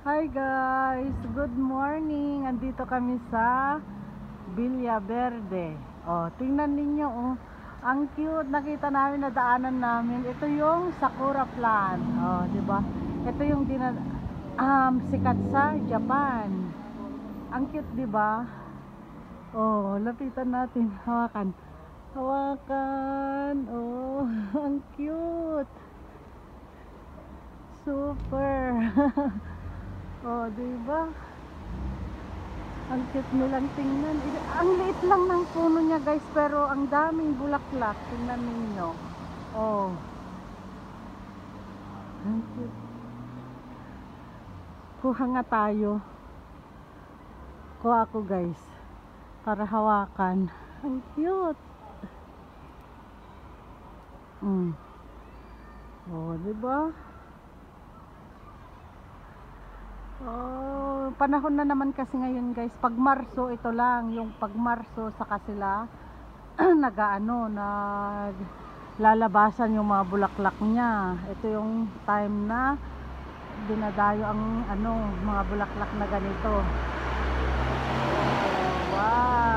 Hi guys, good morning. Andito kami sa Villa Verde. Oh, tingnan ninyo oh. Ang cute, nakita namin na daanan namin. Ito yung Sakura plant. Oh, 'di ba? Ito yung sikat sa Japan. Ang cute, 'di ba? Oh, lapitan natin. Hawakan. Hawakan. Oh, ang cute. Super. Oh, 'di ba? Ang cute nilang tingnan. Ang liit lang ng puno niya guys, pero ang daming bulaklak. Tingnan ninyo. Oh, ang cute. Kuha nga tayo. Kuha ako guys. Para hawakan. Ang cute. Oh, diba? Oh, panahon na naman kasi ngayon guys. Pag Marso, ito lang. Yung pag Marso, saka sila naglalabasan yung mga bulaklak niya. Ito yung time na dinadayo ang mga bulaklak na ganito. Oh, wow.